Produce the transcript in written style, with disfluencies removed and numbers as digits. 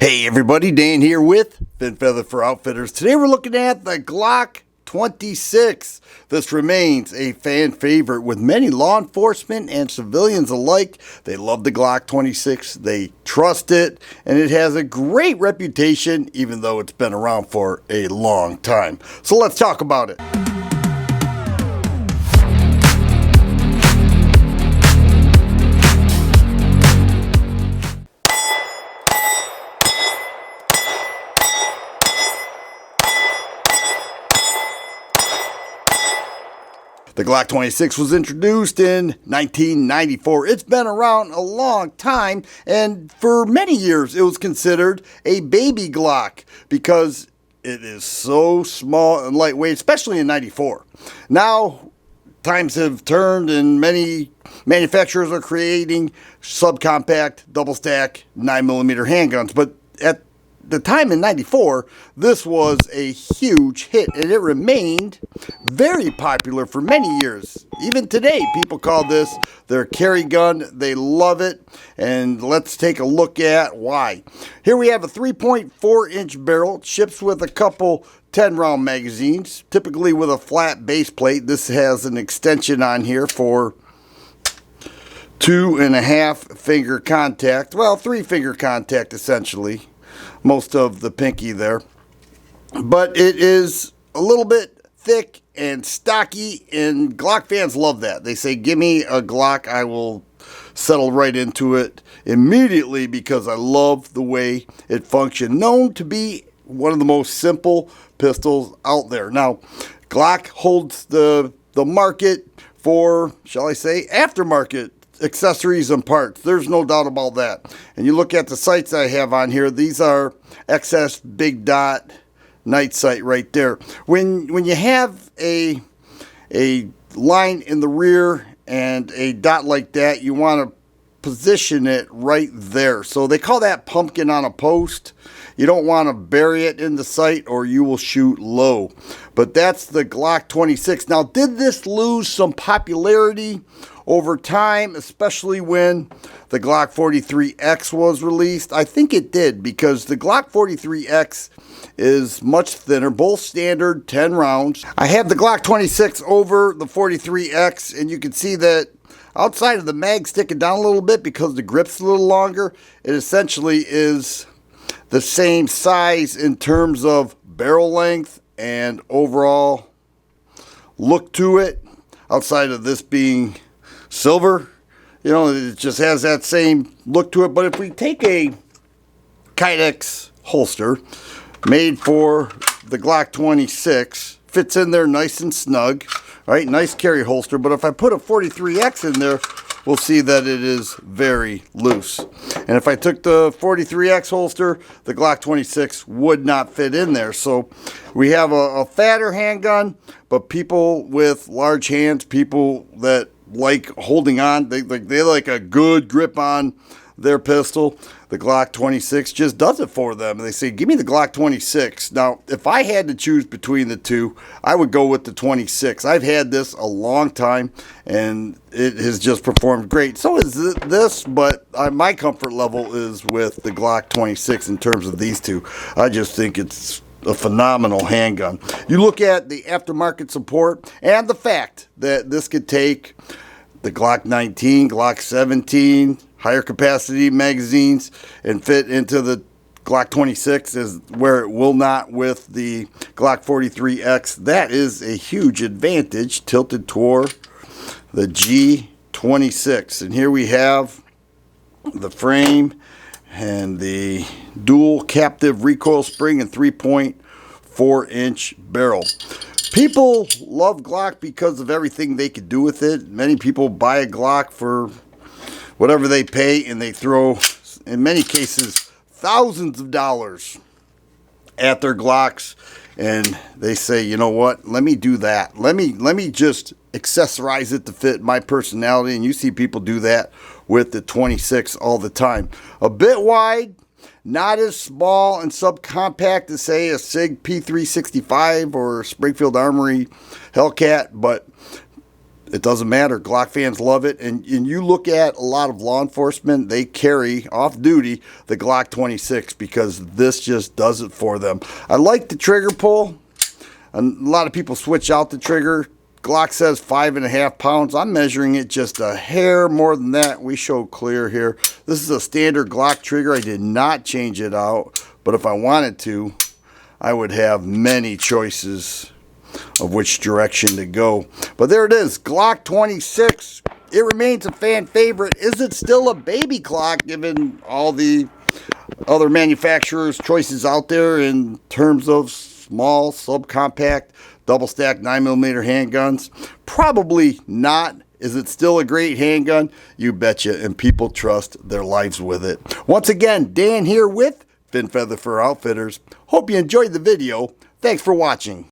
Hey everybody, Dan here with Fin Feather for Outfitters. Today we're looking at the Glock 26. This remains a fan favorite with many law enforcement and civilians alike. They love the Glock 26, they trust it, and it has a great reputation even though it's been around for a long time. So let's talk about it. The Glock 26 was introduced in 1994. It's been around a long time, and for many years it was considered a baby Glock because it is so small and lightweight, especially in 94. Now, times have turned and many manufacturers are creating subcompact, double stack, 9mm handguns, but at the time in 94, this was a huge hit, and it remained very popular for many years. Even today, people call this their carry gun. They love it, and let's take a look at why. Here we have a 3.4-inch barrel. It ships with a couple 10-round magazines, typically with a flat base plate. This has an extension on here for 2.5 finger contact. Well, 3 finger contact, essentially. Most of the pinky there, but it is a little bit thick and stocky, and Glock fans love that. They say, give me a Glock, I will settle right into it immediately because I love the way it functions. Known to be one of the most simple pistols out there. Now, Glock holds the market for, shall I say, aftermarket accessories and parts. There's no doubt about that. And you look at the sights I have on here, these are XS big dot night sight right there. When you have a line in the rear and a dot like that, you want to position it right there. So they call that pumpkin on a post. You don't want to bury it in the sight or you will shoot low. But that's the Glock 26. Now, did this lose some popularity over time, especially when the Glock 43X was released? I think it did, because the Glock 43X is much thinner, both standard 10 rounds. I have the Glock 26 over the 43X, and you can see that outside of the mag sticking down a little bit because the grip's a little longer, it essentially is the same size in terms of barrel length and overall look to it, outside of this being silver. You know, it just has that same look to it. But if we take a Kydex holster made for the Glock 26, fits in there nice and snug, right? Nice carry holster. But if I put a 43X in there, we'll see that it is very loose. And if I took the 43X holster, the Glock 26 would not fit in there. So we have a fatter handgun, but people with large hands, people that like holding on, they like a good grip on their pistol. The Glock 26 just does it for them. And they say, give me the Glock 26. Now, if I had to choose between the two, I would go with the 26. I've had this a long time, and it has just performed great. So is this, but my comfort level is with the Glock 26 in terms of these two. I just think it's a phenomenal handgun. You look at the aftermarket support and the fact that this could take the Glock 19, Glock 17, higher capacity magazines and fit into the Glock 26 is where it will not with the Glock 43X. That is a huge advantage tilted toward the G26. And here we have the frame and the dual captive recoil spring and 3.4-inch barrel. People love Glock because of everything they could do with it. Many people buy a Glock for whatever they pay, and they throw, in many cases, thousands of dollars at their Glocks, and they say, you know what, let me do that. Let me just accessorize it to fit my personality, and you see people do that with the 26 all the time. A bit wide, not as small and subcompact as, say, a SIG P365 or Springfield Armory Hellcat, but it doesn't matter. Glock fans love it. And you look at a lot of law enforcement, they carry off duty the Glock 26 because this just does it for them. I like the trigger pull. A lot of people switch out the trigger. Glock says 5.5 pounds. I'm measuring it just a hair more than that. We show clear here. This is a standard Glock trigger. I did not change it out, but if I wanted to, I would have many choices of which direction to go. But there it is, Glock 26. It remains a fan favorite. Is it still a baby Glock given all the other manufacturers' choices out there in terms of small, subcompact, double stack 9mm handguns? Probably not. Is it still a great handgun? You betcha, and people trust their lives with it. Once again, Dan here with Fin Feather Fur Outfitters. Hope you enjoyed the video. Thanks for watching.